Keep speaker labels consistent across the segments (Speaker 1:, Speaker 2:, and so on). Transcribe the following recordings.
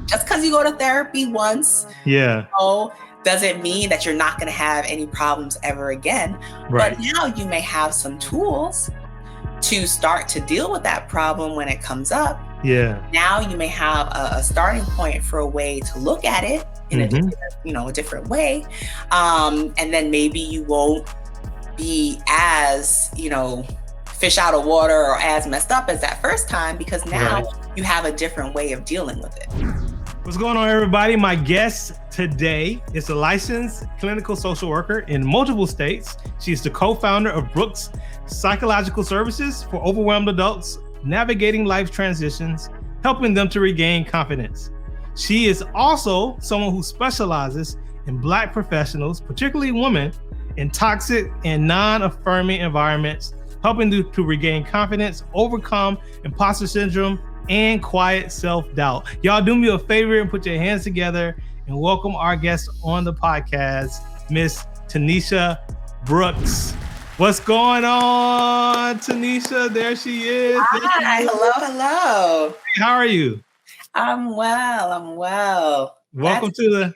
Speaker 1: just because you go to therapy once,
Speaker 2: yeah,
Speaker 1: doesn't mean that you're not going to have any problems ever again.
Speaker 2: right.
Speaker 1: But now you may have some tools to start to deal with that problem when it comes up.
Speaker 2: Yeah.
Speaker 1: Now you may have a starting point for a way to look at it in a different way. And then maybe you won't be as, fish out of water or as messed up as that first time, because now you have a different way of dealing with it.
Speaker 2: What's going on, everybody? My guest today is a licensed clinical social worker in multiple states. She's the co-founder of Brooks Psychological Services for overwhelmed adults, navigating life transitions, helping them to regain confidence. She is also someone who specializes in Black professionals, particularly women, in toxic and non-affirming environments, helping them to regain confidence, overcome imposter syndrome, and quiet self-doubt. Y'all do me a favor and put your hands together and welcome our guest on the podcast, Miss Tenesha Brooks. What's going on, Tenesha? There she is.
Speaker 1: Hi, hello.
Speaker 2: Hey, how are you?
Speaker 1: I'm well.
Speaker 2: Welcome to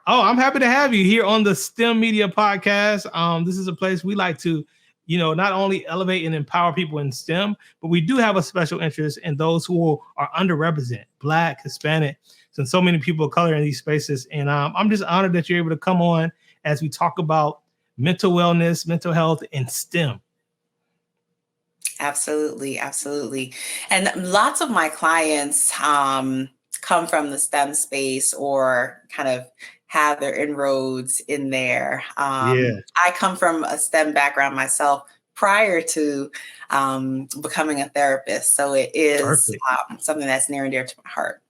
Speaker 2: I'm happy to have you here on the STEMedia podcast. This is a place we like to not only elevate and empower people in STEM, but we do have a special interest in those who are underrepresented, Black, Hispanic, and so many people of color in these spaces. And I'm just honored that you're able to come on as we talk about mental wellness, mental health, and STEM.
Speaker 1: Absolutely. And lots of my clients come from the STEM space or kind of have their inroads in there. I come from a STEM background myself prior to becoming a therapist. So it is something that's near and dear to my heart.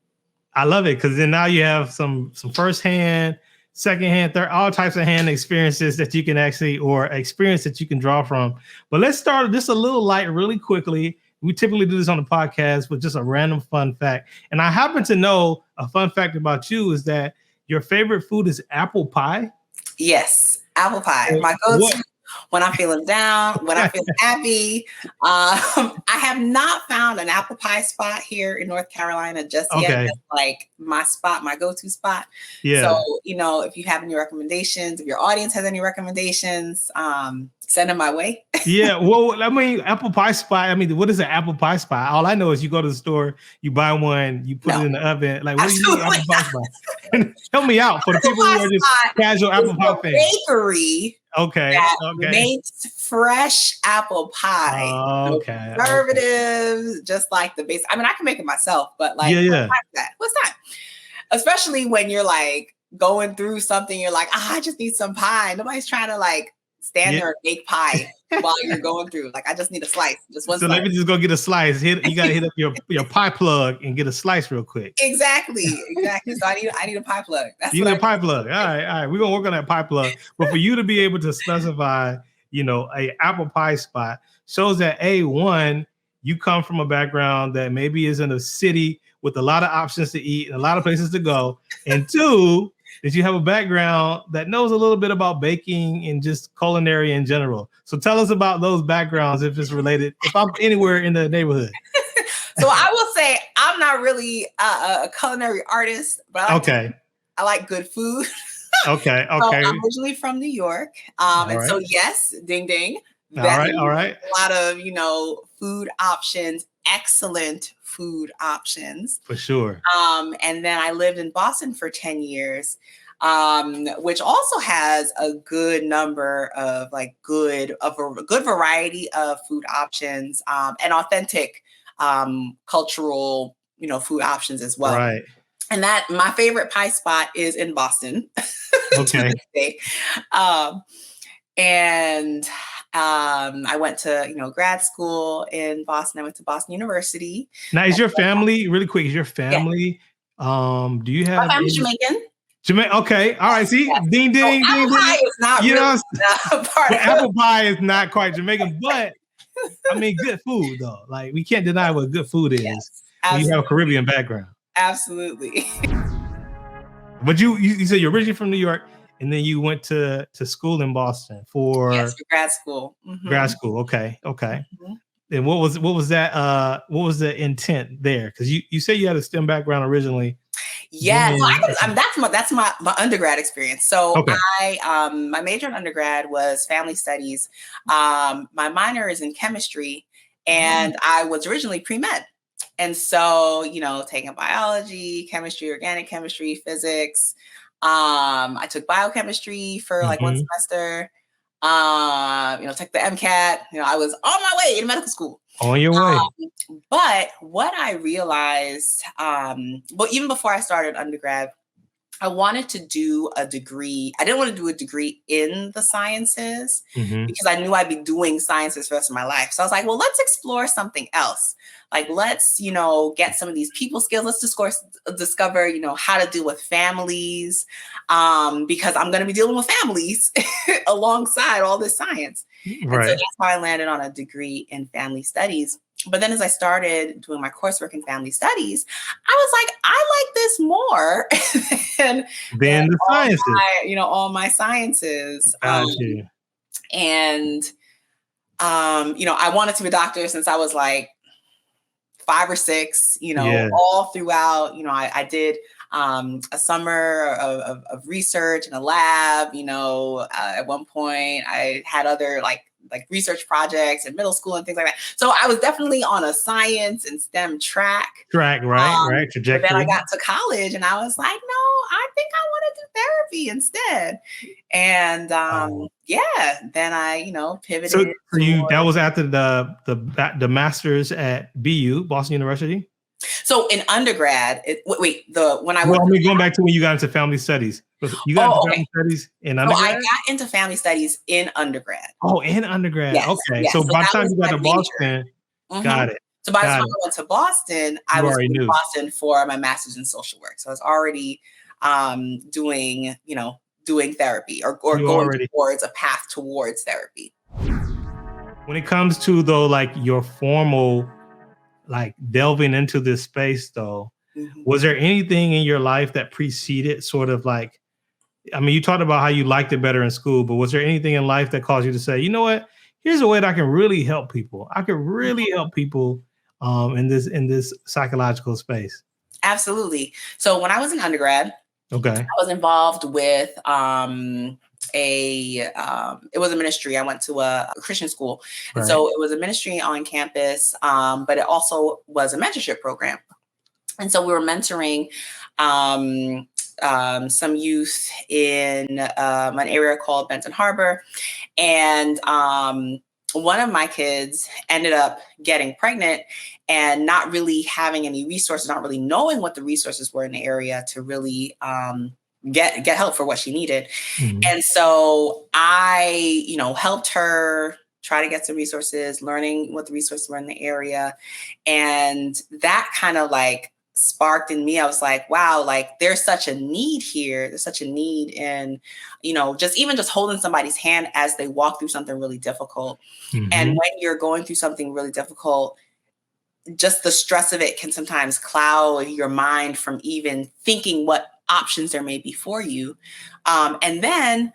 Speaker 2: I love it because then now you have some firsthand, secondhand, third, all types of hand experiences that you can experience that you can draw from. But let's start just a little light really quickly. We typically do this on the podcast with just a random fun fact. And I happen to know a fun fact about you is that your favorite food is apple pie?
Speaker 1: Yes, apple pie. My go-to when I'm feeling down, when I'm feeling happy. I have not found an apple pie spot here in North Carolina just yet. That's like my spot, my go-to spot. Yeah. So, if you have any recommendations, if your audience has any recommendations, send them my way.
Speaker 2: Yeah. Well, apple pie spot. What is an apple pie spot? All I know is you go to the store, you buy one, you put it in the oven. Like, what do you mean apple pie spot? Help me out for the people who are just casual apple pie fans.
Speaker 1: Bakery. That makes fresh apple pie. No preservatives, just like the base. I can make it myself, but what's that? Especially when you're like going through something, you're like, I just need some pie. Nobody's trying to stand there and bake pie while you're going through. I just need a slice. Just one slice.
Speaker 2: Let me just go get a slice. You gotta hit up your pie plug and get a slice real quick.
Speaker 1: Exactly. So I need a pie plug.
Speaker 2: You need a pie plug. All right. We're gonna work on that pie plug. But for you to be able to specify, a apple pie spot shows that one, you come from a background that maybe is in a city with a lot of options to eat and a lot of places to go. And two, that you have a background that knows a little bit about baking and just culinary in general. So tell us about those backgrounds if it's related, if I'm anywhere in the neighborhood.
Speaker 1: So I will say I'm not really a culinary artist, but I like good food.
Speaker 2: Okay.
Speaker 1: So I'm originally from New York. So yes, ding, ding.
Speaker 2: All right.
Speaker 1: A lot of, food options, excellent food options.
Speaker 2: For sure.
Speaker 1: And then I lived in Boston for 10 years, which also has a good number of a good variety of food options, and authentic cultural, food options as well.
Speaker 2: Right.
Speaker 1: And that my favorite pie spot is in Boston.
Speaker 2: Okay.
Speaker 1: And I went to, grad school in Boston. I went to Boston University.
Speaker 2: Now, is your family, really quick, do you have...
Speaker 1: My family's Jamaican.
Speaker 2: Okay. All right. See, ding, ding,
Speaker 1: apple
Speaker 2: ding.
Speaker 1: Pie is not really part of
Speaker 2: apple pie is not quite Jamaican, but good food though. We can't deny what good food is.
Speaker 1: Yes,
Speaker 2: when you have a Caribbean background.
Speaker 1: Absolutely.
Speaker 2: But you said you're originally from New York, and then you went to school in Boston for
Speaker 1: grad school. Mm-hmm.
Speaker 2: Grad school. Okay.
Speaker 1: Mm-hmm.
Speaker 2: And what was that? What was the intent there? Because you say you had a STEM background originally.
Speaker 1: Yeah, so that's my undergrad experience. So
Speaker 2: okay.
Speaker 1: my major in undergrad was family studies. My minor is in chemistry, and I was originally pre-med. And so, taking biology, chemistry, organic chemistry, physics. I took biochemistry for like one semester. Took the MCAT. I was on my way to medical school.
Speaker 2: On your way.
Speaker 1: But what I realized, even before I started undergrad, I wanted to do a degree. I didn't want to do a degree in the sciences because I knew I'd be doing sciences for the rest of my life. So I was like, well, let's explore something else. Like, let's, get some of these people skills. Let's discover, how to deal with families, because I'm going to be dealing with families alongside all this science. Right. And so that's how I landed on a degree in family studies. But then as I started doing my coursework in family studies, I was like, I like this more than
Speaker 2: the sciences.
Speaker 1: All my sciences. And I wanted to be a doctor since I was like 5 or 6, all throughout. I did a summer of research in a lab. At one point I had other like research projects in middle school and things like that. So I was definitely on a science and STEM track.
Speaker 2: Right. Trajectory.
Speaker 1: But then I got to college and I was like, no, I think I want to do therapy instead. And then I, pivoted.
Speaker 2: So for you, that was after the master's at BU, Boston University?
Speaker 1: So in undergrad, going
Speaker 2: back to when you got into family studies. You got into family studies in undergrad?
Speaker 1: I got into family studies in undergrad.
Speaker 2: Oh, in undergrad. Yes, okay. Yes. So by the time you got to Boston, got it.
Speaker 1: So by the time I went to Boston, I was in Boston for my master's in social work. So I was already doing therapy or going towards a path towards therapy.
Speaker 2: When it comes to though, like your formal, like delving into this space though, was there anything in your life that preceded sort of like, you talked about how you liked it better in school, but was there anything in life that caused you to say, you know what, here's a way that I can really help people. I could really help people in this psychological space? Absolutely.
Speaker 1: So when I was in undergrad, I was involved with it was a ministry. I went to a Christian school. Right. And so it was a ministry on campus, but it also was a mentorship program. And so we were mentoring some youth in an area called Benton Harbor. And one of my kids ended up getting pregnant and not really having any resources, not really knowing what the resources were in the area to really get help for what she needed. And so I, helped her try to get some resources, learning what the resources were in the area. And that kind of like sparked in me. I was like, wow, like there's such a need here. There's such a need in, just holding somebody's hand as they walk through something really difficult. And when you're going through something really difficult, just the stress of it can sometimes cloud your mind from even thinking what options there may be for you. And then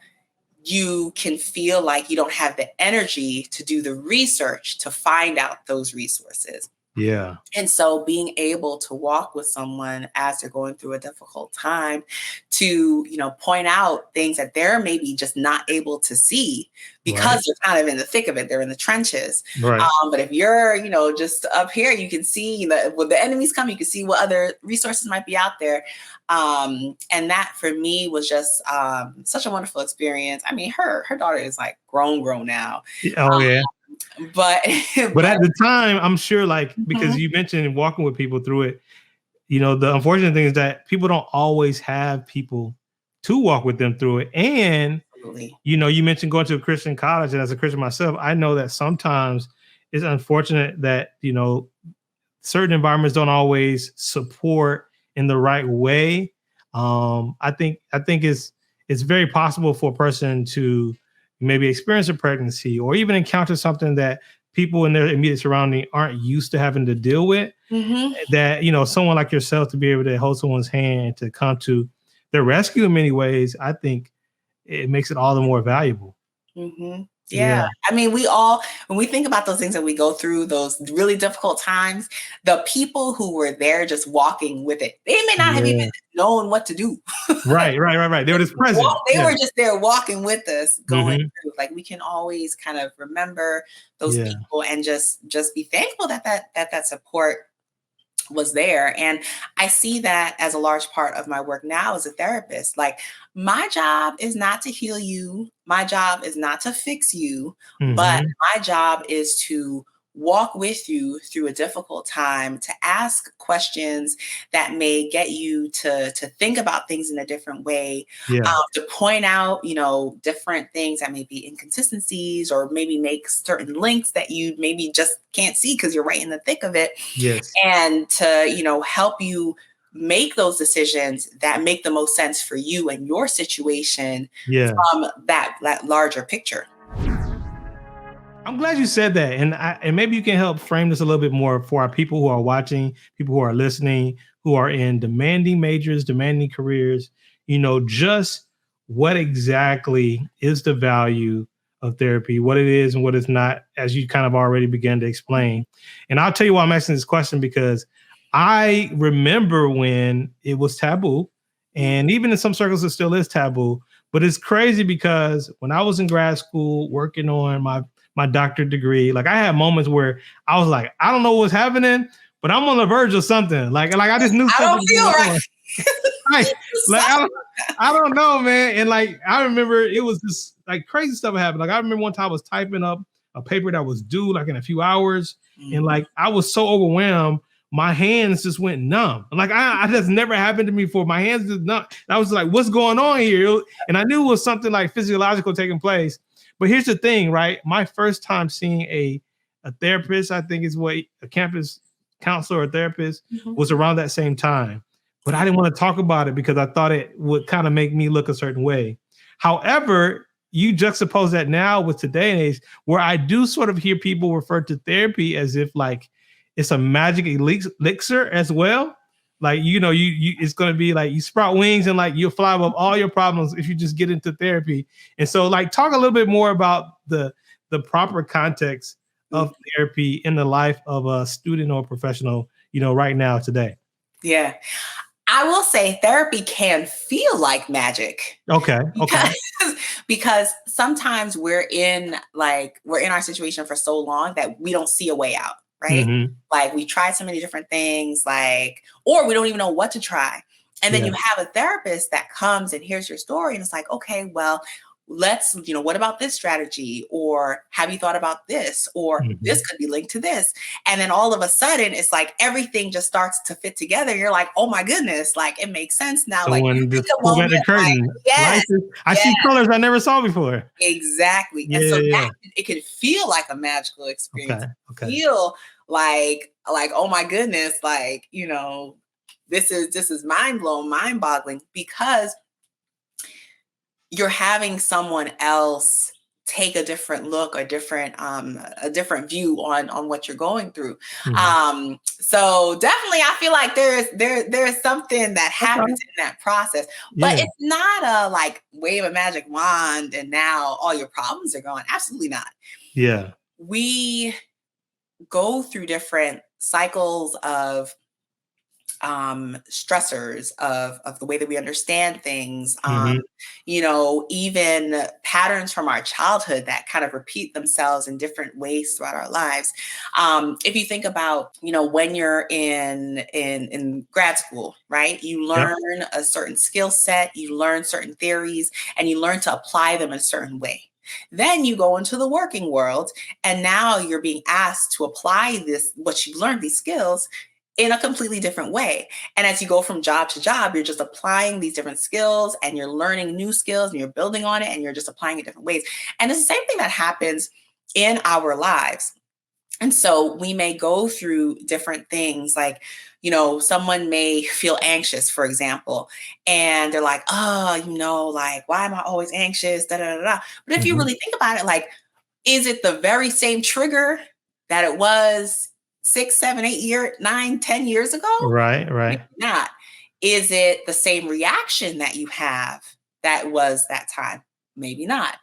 Speaker 1: you can feel like you don't have the energy to do the research to find out those resources.
Speaker 2: Yeah.
Speaker 1: And so being able to walk with someone as they're going through a difficult time to, point out things that they're maybe just not able to see because they're kind of in the thick of it. They're in the trenches.
Speaker 2: Right.
Speaker 1: But if you're, just up here, you can see that when the enemies come, you can see what other resources might be out there. And that for me was just such a wonderful experience. I mean, her daughter is like grown now.
Speaker 2: Oh, yeah.
Speaker 1: But
Speaker 2: at the time, I'm sure, like, because you mentioned walking with people through it, the unfortunate thing is that people don't always have people to walk with them through it. And, you mentioned going to a Christian college, and as a Christian myself, I know that sometimes it's unfortunate that, certain environments don't always support in the right way. I think it's very possible for a person to maybe experience a pregnancy or even encounter something that people in their immediate surrounding aren't used to having to deal with, that, someone like yourself to be able to hold someone's hand to come to their rescue in many ways, I think it makes it all the more valuable.
Speaker 1: Yeah. I mean, when we think about those things that we go through, those really difficult times, the people who were there just walking with it, they may not have even known what to do.
Speaker 2: Right. They were just present.
Speaker 1: They were just there walking with us, going through. Like, we can always kind of remember those people and just be thankful that support was there. And I see that as a large part of my work now as a therapist. Like, my job is not to heal you. My job is not to fix you, but my job is to walk with you through a difficult time, to ask questions that may get you to think about things in a different way, to point out, different things that may be inconsistencies, or maybe make certain links that you maybe just can't see because you're right in the thick of it.
Speaker 2: Yes.
Speaker 1: And to, help you make those decisions that make the most sense for you and your situation from that larger picture.
Speaker 2: I'm glad you said that. And maybe you can help frame this a little bit more for our people who are watching, people who are listening, who are in demanding majors, demanding careers, just what exactly is the value of therapy, what it is and what it's not, as you kind of already began to explain. And I'll tell you why I'm asking this question, because I remember when it was taboo, and even in some circles, it still is taboo. But it's crazy because when I was in grad school working on my doctorate degree, like, I had moments where I was like, I don't know what's happening, but I'm on the verge of something. Like I just knew something.
Speaker 1: I don't feel right.
Speaker 2: Like, I don't know, man. And like, I remember it was just like crazy stuff happened. Like, I remember one time I was typing up a paper that was due like in a few hours. And like, I was so overwhelmed, my hands just went numb. Like, I that's never happened to me before. My hands just numb. I was like, what's going on here? And I knew it was something like physiological taking place. But here's the thing, right? My first time seeing a therapist, I think is what a campus counselor or therapist, was around that same time. But I didn't want to talk about it because I thought it would kind of make me look a certain way. However, you juxtapose that now with today and age, where I do sort of hear people refer to therapy as if like it's a magic elixir as well. Like, you it's going to be like you sprout wings and like you'll fly above all your problems if you just get into therapy. And so, like, talk a little bit more about the proper context of therapy in the life of a student or professional, right now today.
Speaker 1: Yeah. I will say therapy can feel like magic.
Speaker 2: Okay.
Speaker 1: Because sometimes we're in our situation for so long that we don't see a way out. Right? Like, we tried so many different things, or we don't even know what to try. And then you have a therapist that comes and hears your story and it's like, okay, well, let's, what about this strategy? Or have you thought about this? Or this could be linked to this. And then all of a sudden it's like everything just starts to fit together. You're like, oh my goodness, like, it makes sense now.
Speaker 2: So
Speaker 1: like,
Speaker 2: when the curtain, I see colors I never saw before.
Speaker 1: Exactly. And so that, it can feel like a magical experience.
Speaker 2: Okay.
Speaker 1: Feel like, oh my goodness, like, this is mind boggling, because you're having someone else take a different look, a different view on what you're going through. So definitely, I feel like there's something that happens in that process, but it's not a like wave a magic wand and now all your problems are gone. Absolutely not.
Speaker 2: Yeah.
Speaker 1: We go through different cycles of stressors of the way that we understand things, even patterns from our childhood that kind of repeat themselves in different ways throughout our lives. If you think about, when you're in grad school, right? You learn a certain skill set, you learn certain theories, and you learn to apply them in a certain way. Then you go into the working world, and now you're being asked to apply what you've learned, these skills, in a completely different way. And as you go from job to job, you're just applying these different skills and you're learning new skills and you're building on it and you're just applying it different ways. And it's the same thing that happens in our lives. And so we may go through different things, like, someone may feel anxious, for example, and they're like, oh, like, why am I always anxious? Da, da, da, da. But if you really think about it, like, is it the very same trigger that it was 6, 7, 8, 9, 10 years ago?
Speaker 2: Right.
Speaker 1: Maybe not. Is it the same reaction that you have that was that time? Maybe not.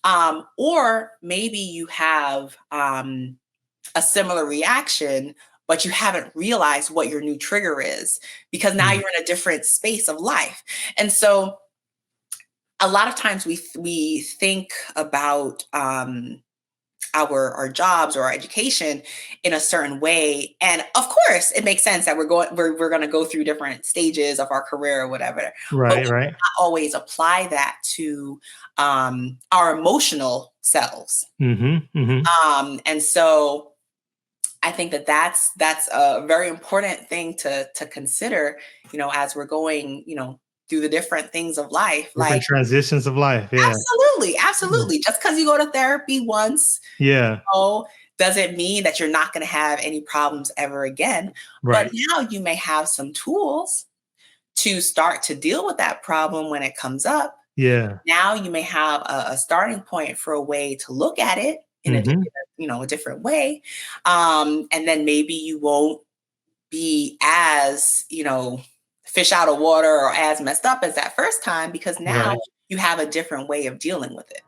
Speaker 1: Or maybe you have a similar reaction, but you haven't realized what your new trigger is because now you're in a different space of life. And so a lot of times we think about our jobs or our education in a certain way, and of course it makes sense that we're going to go through different stages of our career or whatever, but we not always apply that to our emotional selves. And so I think that's a very important thing to consider, as we're going, through the different things of life,
Speaker 2: different transitions of life. Yeah,
Speaker 1: absolutely. Just because you go to therapy once, doesn't mean that you're not going to have any problems ever again. But now you may have some tools to start to deal with that problem when it comes up. Now you may have a starting point for a way to look at it in a different way. And then maybe you won't be as, fish out of water or as messed up as that first time, because now you have a different way of dealing with it.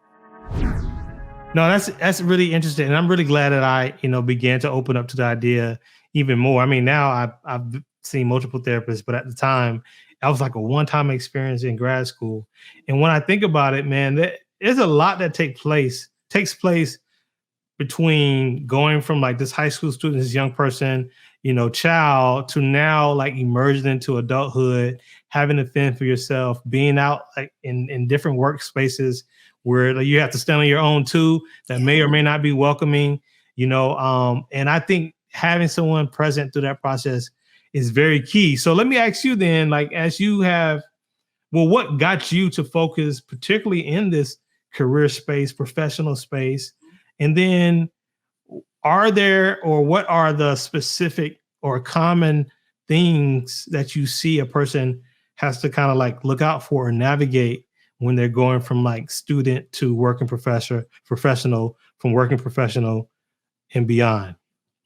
Speaker 2: No, that's really interesting. And I'm really glad that I, began to open up to the idea even more. I mean, now I've seen multiple therapists, but at the time that was like a one-time experience in grad school. And when I think about it, man, there's a lot that takes place between going from like this high school student, this young person, child, to now like emerging into adulthood, having to fend for yourself, being out like in different workspaces where like, you have to stand on your own too, that may or may not be welcoming, and I think having someone present through that process is very key. So let me ask you then, like, as you have, what got you to focus particularly in this career space, professional space? And then what are the specific or common things that you see a person has to kind of like look out for or navigate when they're going from like student to working professional, from working professional and beyond?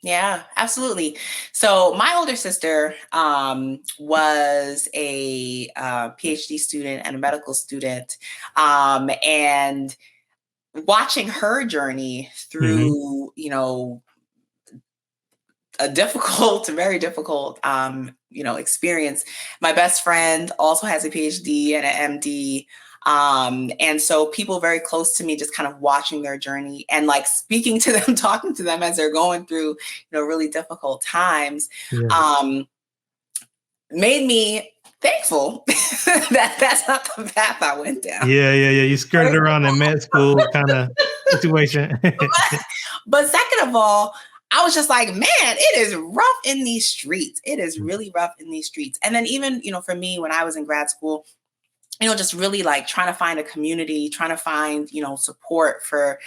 Speaker 1: Yeah, absolutely. So my older sister was a PhD student and a medical student, and watching her journey through, a very difficult, experience. My best friend also has a PhD and an MD. And so people very close to me, just kind of watching their journey and like speaking to them, talking to them as they're going through, really difficult times, made me thankful that that's not the path I went down.
Speaker 2: Yeah. You skirted around the med school kind of situation.
Speaker 1: But second of all, I was just like, man, it is rough in these streets. It is really rough in these streets. And then even, for me, when I was in grad school, just really like trying to find a community, trying to find, support for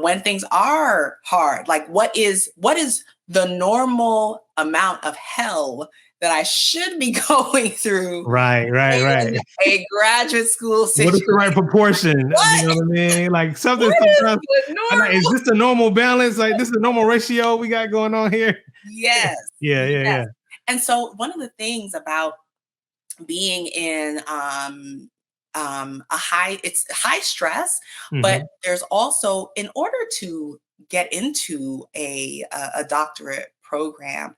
Speaker 1: when things are hard. Like what is the normal amount of hell that I should be going through?
Speaker 2: Right.
Speaker 1: A graduate school situation.
Speaker 2: What is the right proportion? You know what I mean? Like something. Is this the normal balance? Like this is the normal ratio we got going on here?
Speaker 1: Yes.
Speaker 2: Yeah.
Speaker 1: And so one of the things about being in it's high stress, but there's also, in order to get into a doctorate program,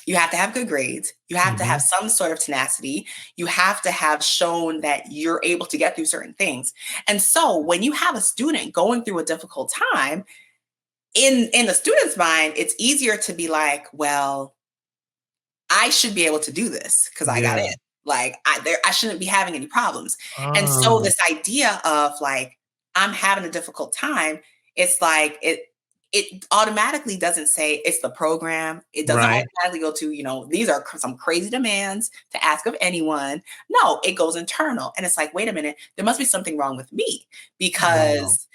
Speaker 1: you have to have good grades. You have to have some sort of tenacity. You have to have shown that you're able to get through certain things. And so when you have a student going through a difficult time, in the student's mind, it's easier to be like, well, I should be able to do this because I got in. Like I shouldn't be having any problems. And so this idea of like, I'm having a difficult time, it's like, it automatically doesn't say it's the program. It doesn't automatically go to, these are some crazy demands to ask of anyone. No, it goes internal. And it's like, wait a minute, there must be something wrong with me because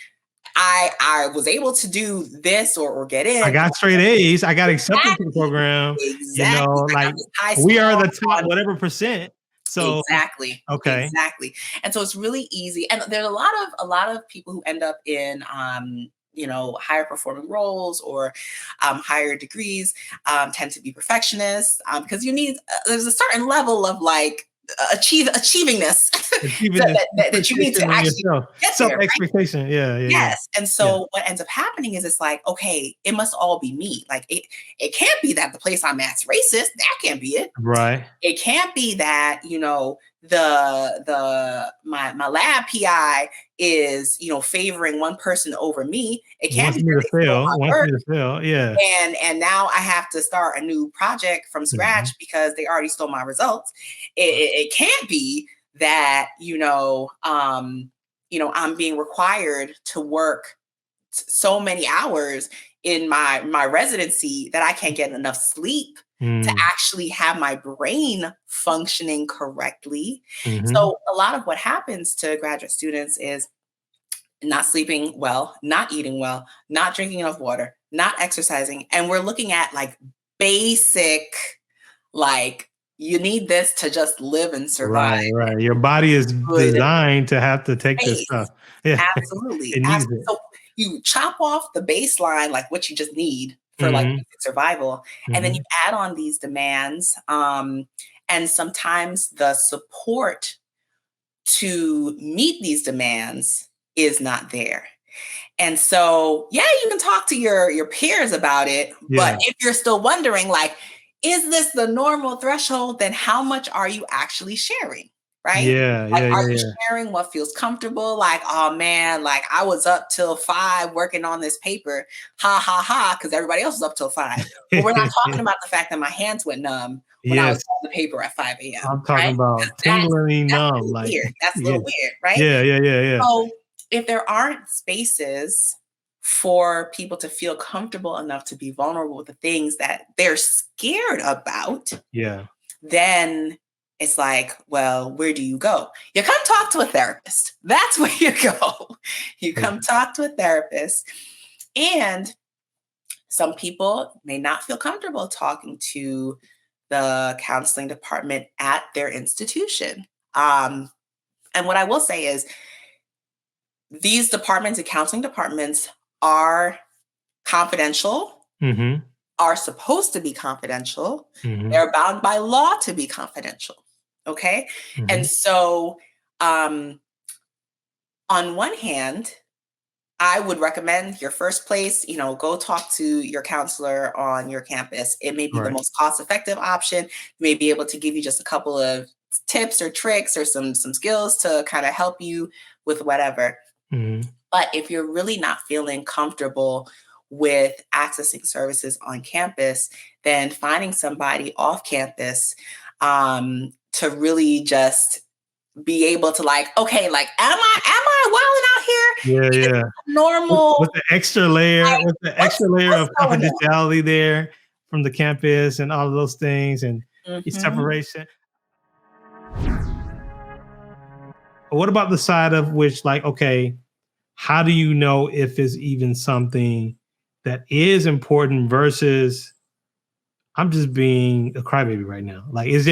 Speaker 1: I was able to do this or get in.
Speaker 2: I got straight A's. I got accepted to the program.
Speaker 1: Exactly.
Speaker 2: Like we are the top whatever percent. So
Speaker 1: exactly.
Speaker 2: Okay.
Speaker 1: Exactly. And so it's really easy. And there's a lot of people who end up in higher performing roles or higher degrees tend to be perfectionists because you need there's a certain level of like achievingness that you need to actually get there,
Speaker 2: self-expectation. Right? Yeah.
Speaker 1: Yes. And so what ends up happening is it's like, okay, it must all be me. Like it can't be that the place I'm at's racist. That can't be it.
Speaker 2: Right.
Speaker 1: It can't be that, my lab PI is, favoring one person over me. It can't be
Speaker 2: that they fail. Yeah.
Speaker 1: And now I have to start a new project from scratch because they already stole my results. It can't be that, I'm being required to work so many hours in my residency that I can't get enough sleep to actually have my brain functioning correctly. So a lot of what happens to graduate students is not sleeping well, not eating well, not drinking enough water, not exercising. And we're looking at like basic, like, you need this to just live and survive.
Speaker 2: Right. Your body is designed to have to take this stuff.
Speaker 1: Yeah. Absolutely. So you chop off the baseline, like what you just need for like survival. And then you add on these demands. And sometimes the support to meet these demands is not there. And so, you can talk to your peers about it. But if you're still wondering, like, is this the normal threshold? Then how much are you actually sharing? Right? Are you sharing what feels comfortable? Like, oh man, like I was up till 5 working on this paper. Ha ha ha, because everybody else was up till 5. But we're not talking about the fact that my hands went numb when I was on the paper at 5 a.m.
Speaker 2: I'm talking about tingling numb.
Speaker 1: Like weird. That's a little weird, right?
Speaker 2: Yeah.
Speaker 1: So if there aren't spaces for people to feel comfortable enough to be vulnerable with the things that they're scared about, then it's like, well, where do you go? You come talk to a therapist. That's where you go. You come talk to a therapist. And some people may not feel comfortable talking to the counseling department at their institution. And what I will say is these departments and counseling departments are confidential, are supposed to be confidential. They're bound by law to be confidential. Okay. And so, on one hand, I would recommend your first place, go talk to your counselor on your campus. It may be the most cost-effective option, may be able to give you just a couple of tips or tricks or some skills to kind of help you with whatever. But if you're really not feeling comfortable with accessing services on campus, then finding somebody off campus to really just be able to like, okay, like, am I wilding out here?
Speaker 2: Yeah.
Speaker 1: Normal.
Speaker 2: With the extra layer, of confidentiality there from the campus and all of those things and separation. What about the side of which, like, okay, how do you know if it's even something that is important versus I'm just being a crybaby right now? Like, even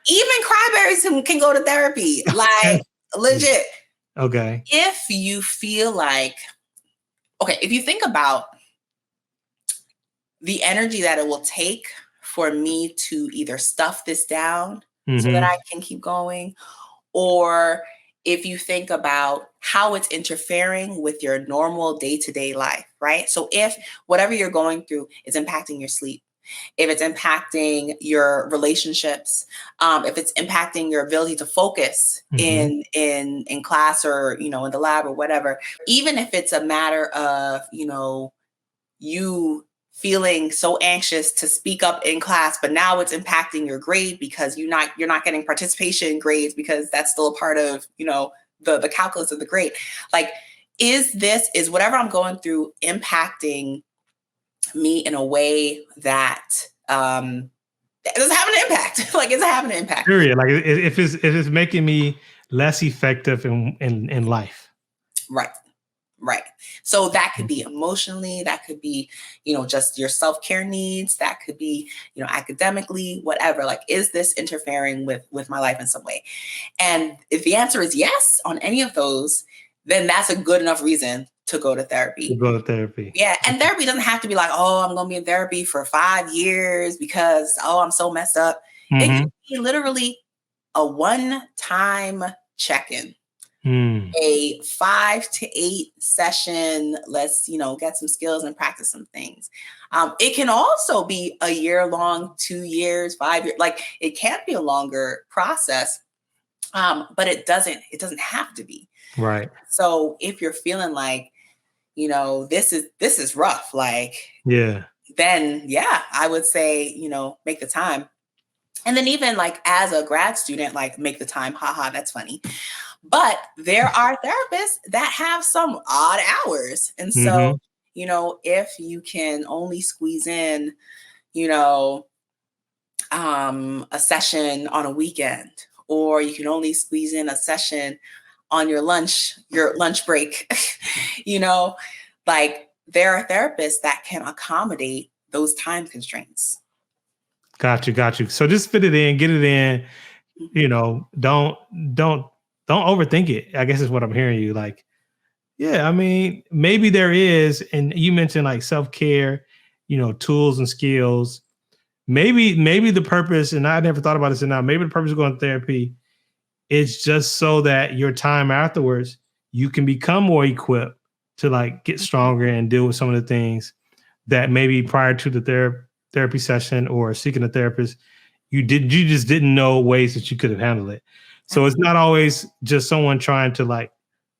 Speaker 1: crybabies can go to therapy, like legit.
Speaker 2: Okay.
Speaker 1: If you feel like, if you think about the energy that it will take for me to either stuff this down so that I can keep going, or if you think about how it's interfering with your normal day-to-day life, right? So if whatever you're going through is impacting your sleep, if it's impacting your relationships, if it's impacting your ability to focus in class or, in the lab or whatever, even if it's a matter of, you feeling so anxious to speak up in class, but now it's impacting your grade because you're not getting participation grades because that's still a part of, the calculus of the grade. Like, is whatever I'm going through impacting me in a way that does have an impact? Like, is it having an impact?
Speaker 2: Period. Like, if it's making me less effective in life.
Speaker 1: Right. So that could be emotionally, that could be, just your self-care needs, that could be, academically, whatever. Like, is this interfering with my life in some way? And if the answer is yes on any of those, then that's a good enough reason to go to therapy. Yeah. And therapy doesn't have to be like, oh, I'm going to be in therapy for 5 years because, I'm so messed up. It can be literally a one-time check-in, a 5 to 8 session. Let's, get some skills and practice some things. It can also be a year long, 2 years, 5 years. Like, it can be a longer process, but it doesn't have to be.
Speaker 2: Right.
Speaker 1: So if you're feeling like, this is rough, like, then I would say, make the time. And then even like as a grad student, like, make the time. Haha, that's funny. But there are therapists that have some odd hours. And so, if you can only squeeze in, a session on a weekend, or you can only squeeze in a session on your lunch break, like, there are therapists that can accommodate those time constraints.
Speaker 2: Got you. So just fit it in, get it in, don't overthink it, I guess is what I'm hearing you. Like, I mean, maybe there is, and you mentioned like self-care, tools and skills. Maybe the purpose, and I never thought about this, and now maybe the purpose of going to therapy is just so that your time afterwards, you can become more equipped to like get stronger and deal with some of the things that maybe prior to the therapy session or seeking a therapist, you just didn't know ways that you could have handled it. So it's not always just someone trying to like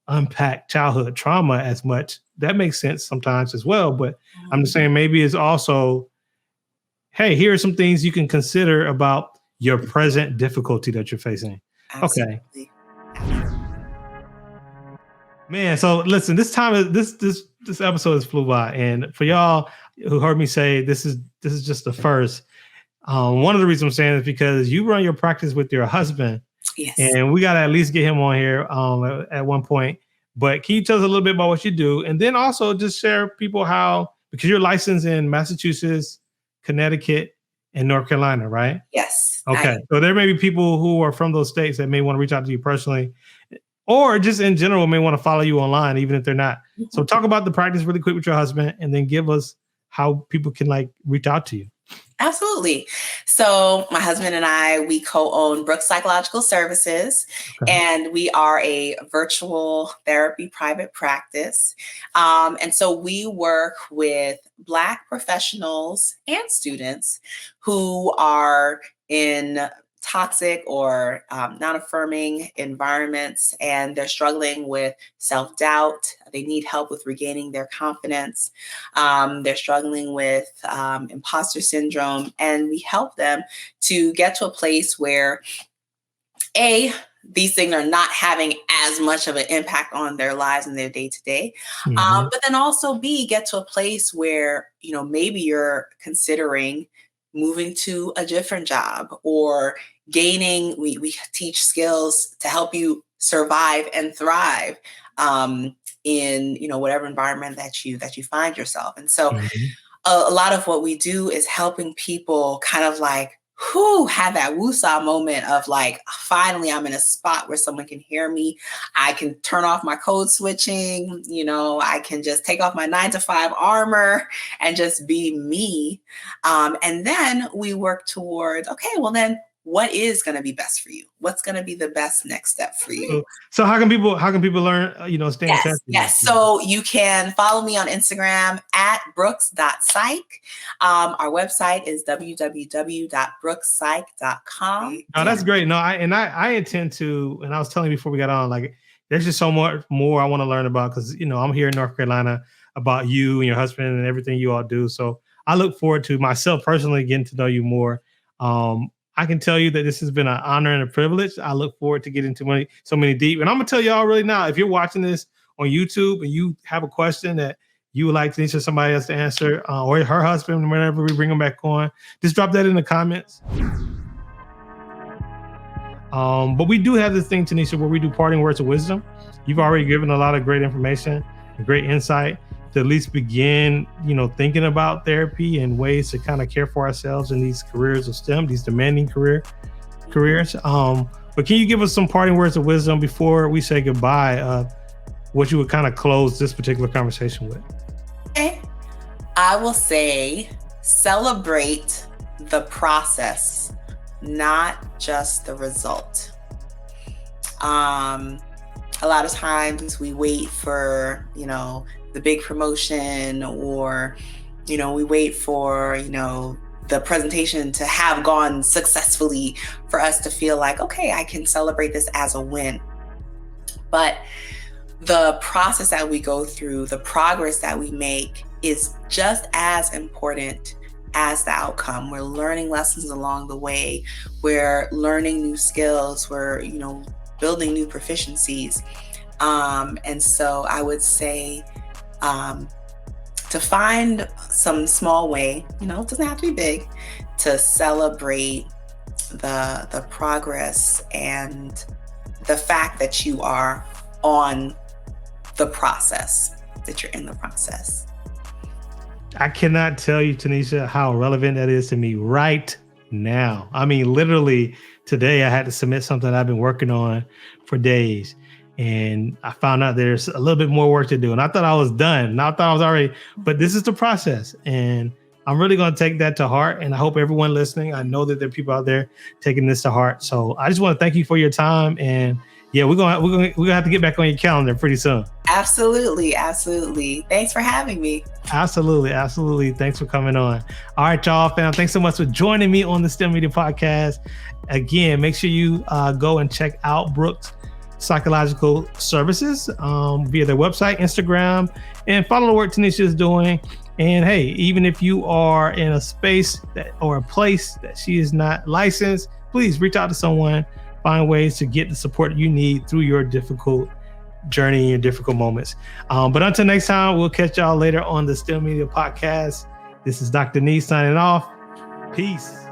Speaker 2: unpack childhood trauma as much. That makes sense sometimes as well. But I'm just saying, maybe it's also, hey, here are some things you can consider about your present difficulty that you're facing. Absolutely. Okay. Man, so listen, this episode has flew by, and for y'all who heard me say this is just the first. One of the reasons I'm saying is because you run your practice with your husband.
Speaker 1: Yes.
Speaker 2: And we got to at least get him on here at one point. But can you tell us a little bit about what you do? And then also just share people how, because you're licensed in Massachusetts, Connecticut, and North Carolina, right?
Speaker 1: Yes.
Speaker 2: Okay. So there may be people who are from those states that may want to reach out to you personally, or just in general may want to follow you online, even if they're not. So talk about the practice really quick with your husband, and then give us how people can like reach out to you.
Speaker 1: Absolutely. So my husband and I, we co-own Brooks Psychological Services, and we are a virtual therapy private practice. And so we work with Black professionals and students who are in toxic or non-affirming environments, and they're struggling with self-doubt. They need help with regaining their confidence. They're struggling with imposter syndrome, and we help them to get to a place where these things are not having as much of an impact on their lives and their day-to-day. But then also get to a place where, maybe you're considering moving to a different job or gaining, we teach skills to help you survive and thrive in, whatever environment that you find yourself. And so a lot of what we do is helping people kind of like, have that woosah moment of like, finally, I'm in a spot where someone can hear me. I can turn off my code switching. I can just take off my 9-to-5 armor and just be me. And then we work towards, then what is going to be best for you? What's going to be the best next step for you?
Speaker 2: So how can people learn, stay in touch?
Speaker 1: Yes. So you can follow me on Instagram at brooks.psych. Our website is www.brookspsych.com.
Speaker 2: Oh, that's great. No, I intend to, and I was telling you before we got on, like, there's just so much more I want to learn about, because, I'm here in North Carolina, about you and your husband and everything you all do. So I look forward to myself personally getting to know you more. I can tell you that this has been an honor and a privilege. I look forward to getting to so many deep. And I'm going to tell y'all really now, if you're watching this on YouTube and you have a question that you would like Tenesha or somebody else to answer, or her husband, whenever we bring them back on, just drop that in the comments. But we do have this thing, Tenesha, where we do parting words of wisdom. You've already given a lot of great information and great insight to at least begin, thinking about therapy and ways to kind of care for ourselves in these careers of STEM, these demanding careers. But can you give us some parting words of wisdom before we say goodbye? What you would kind of close this particular conversation with?
Speaker 1: Okay. I will say celebrate the process not just the result. A lot of times we wait for, the big promotion, or, we wait for, the presentation to have gone successfully for us to feel like, okay, I can celebrate this as a win. But the process that we go through, the progress that we make is just as important as the outcome. We're learning lessons along the way. We're learning new skills. We're, building new proficiencies. And so I would say, to find some small way, it doesn't have to be big, to celebrate the progress and the fact that you are on the process, that you're in the process.
Speaker 2: I cannot tell you, Tenesha, how relevant that is to me right now. I mean, literally today I had to submit something I've been working on for days. And I found out there's a little bit more work to do. And I thought I was done. And I thought I was already, but this is the process. And I'm really going to take that to heart. And I hope everyone listening, I know that there are people out there taking this to heart. So I just want to thank you for your time. And yeah, we're gonna have to get back on your calendar pretty soon.
Speaker 1: Absolutely. Thanks for having me.
Speaker 2: Absolutely. Thanks for coming on. All right, y'all, fam. Thanks so much for joining me on the STEMedia podcast. Again, make sure you go and check out Brooks Psychological Services via their website, Instagram, and follow the work Tenesha is doing. And hey, even if you are in a space or a place that she is not licensed, please reach out to someone. Find ways to get the support you need through your difficult journey and your difficult moments. But until next time, we'll catch y'all later on the STEMedia podcast. This is Dr. Nee signing off. Peace.